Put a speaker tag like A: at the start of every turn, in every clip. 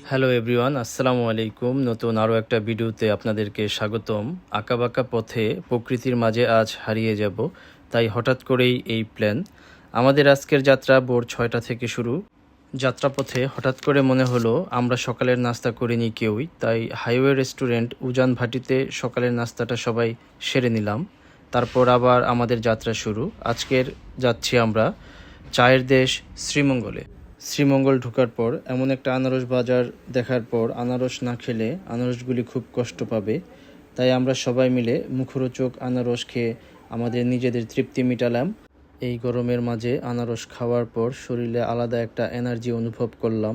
A: Hello everyone, আসসালামু আলাইকুম। নতুন আরও একটা ভিডিওতে আপনাদেরকে স্বাগতম। আঁকাবাঁকা পথে প্রকৃতির মাঝে আজ হারিয়ে যাব, তাই হঠাৎ করেই এই প্ল্যান। আমাদের আজকের যাত্রা ভোর 6টা থেকে শুরু। যাত্রাপথে হঠাৎ করে মনে হলো আমরা সকালের নাস্তা করিনি কেউই, তাই হাইওয়ে রেস্টুরেন্ট উজান ভাটিতে সকালের নাস্তাটা সবাই সেরে নিলাম। তারপর আবার আমাদের যাত্রা শুরু। আজকের যাচ্ছি আমরা চায়ের দেশ শ্রীমঙ্গলে। শ্রীমঙ্গল ঢোকার পর এমন একটা আনারস বাজার দেখার পর আনারস না খেলে আনারসগুলি খুব কষ্ট পাবে, তাই আমরা সবাই মিলে মুখরোচক আনারস খেয়ে আমাদের নিজেদের তৃপ্তি মেটালাম। এই গরমের মাঝে আনারস খাওয়ার পর শরীরে আলাদা একটা এনার্জি অনুভব করলাম।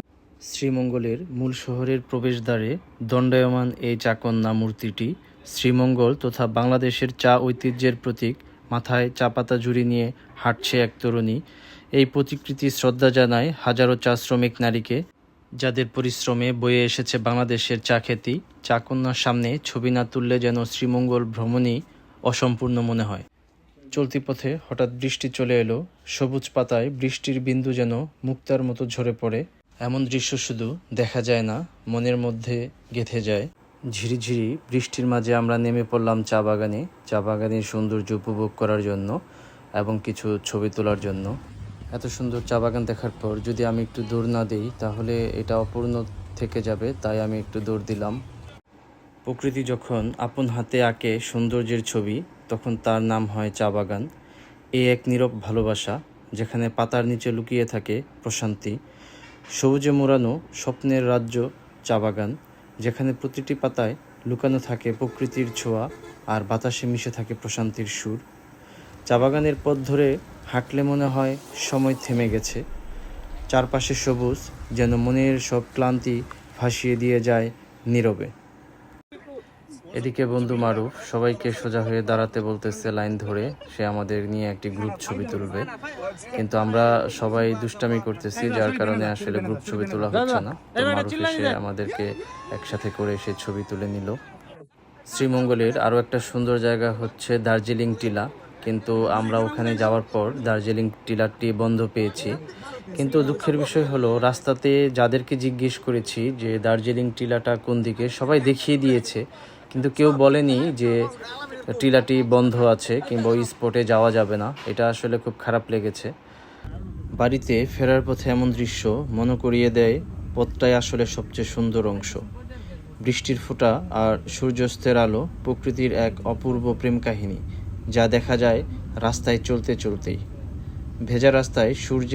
A: শ্রীমঙ্গলের মূল শহরের প্রবেশদ্বারে দণ্ডায়মান এই চাকন্যা মূর্তিটি শ্রীমঙ্গল তথা বাংলাদেশের চা ঐতিহ্যের প্রতীক। মাথায় চা পাতা ঝুড়ি নিয়ে হাঁটছে এক তরুণী। এই প্রতিকৃতি শ্রদ্ধা জানায় হাজারো চা শ্রমিক নারীকে, যাদের পরিশ্রমে বয়ে এসেছে বাংলাদেশের চা খ্যাতি। চাকন্যার সামনে ছবি না তুললে যেন শ্রীমঙ্গল ভ্রমণই অসম্পূর্ণ মনে হয়। চলতি পথে হঠাৎ বৃষ্টি চলে এলো। সবুজ পাতায় বৃষ্টির বিন্দু যেন মুক্তার মতো ঝরে পড়ে। এমন দৃশ্য শুধু দেখা যায় না, মনের মধ্যে গেঁথে যায়। ঝিরিঝিরি বৃষ্টির মাঝে আমরা নেমে পড়লাম চা বাগানে। চা বাগানের সৌন্দর্য উপভোগ করার জন্য এবং কিছু ছবি তোলার জন্য। এত সুন্দর চা বাগান দেখার পর যদি আমি একটু দৌড় না দিই তাহলে এটা অপূর্ণ থেকে যাবে, তাই আমি একটু দৌড় দিলাম। প্রকৃতি যখন আপন হাতে আঁকে সৌন্দর্যের ছবি, তখন তার নাম হয় চা বাগান। এই এক নীরব ভালোবাসা, যেখানে পাতার নিচে লুকিয়ে থাকে প্রশান্তি। সবুজে মোড়ানো স্বপ্নের রাজ্য চা বাগান, যেখানে প্রতিটি পাতায় লুকানো থাকে প্রকৃতির ছোঁয়া আর বাতাসে মিশে থাকে প্রশান্তির সুর। চা বাগানের পথ ধরে হাঁটলে মনে হয় সময় থেমে গেছে। চারপাশে সবুজ যেন মনের সব ক্লান্তি ভাসিয়ে দিয়ে যায় নীরবে। এদিকে বন্ধু মারুফ সবাইকে সোজা হয়ে দাঁড়াতে বলতেছে লাইন ধরে, সে আমাদের নিয়ে একটি গ্রুপ ছবি তুলবে, কিন্তু আমরা সবাই দুষ্টামি করতেছি, যার কারণে আসলে গ্রুপ ছবি তোলা হচ্ছে না। তো মারুফ এসে আমাদেরকে একসাথে করে সে ছবি তুলে নিল। শ্রীমঙ্গলের আরও একটা সুন্দর জায়গা হচ্ছে দার্জিলিং টিলা, কিন্তু আমরা ওখানে যাওয়ার পর দার্জিলিং টিলাটি বন্ধ পেয়েছি। কিন্তু দুঃখের বিষয় হলো, রাস্তাতে যাদেরকে জিজ্ঞেস করেছি যে দার্জিলিং টিলাটা কোন দিকে, সবাই দেখিয়ে দিয়েছে, কিন্তু কেউ বলেনি যে টিলাটি বন্ধ আছে কিংবা ওই স্পটে যাওয়া যাবে না। এটা আসলে খুব খারাপ লেগেছে। বাড়িতে ফেরার পথে এমন দৃশ্য মনে করিয়ে দেয় পথটাই আসলে সবচেয়ে সুন্দর অংশ। বৃষ্টির ফোঁটা আর সূর্যাস্তের আলো প্রকৃতির এক অপূর্ব প্রেম কাহিনী, যা দেখা যায় রাস্তায় চলতে চলতেই। ভেজা রাস্তায় সূর্যের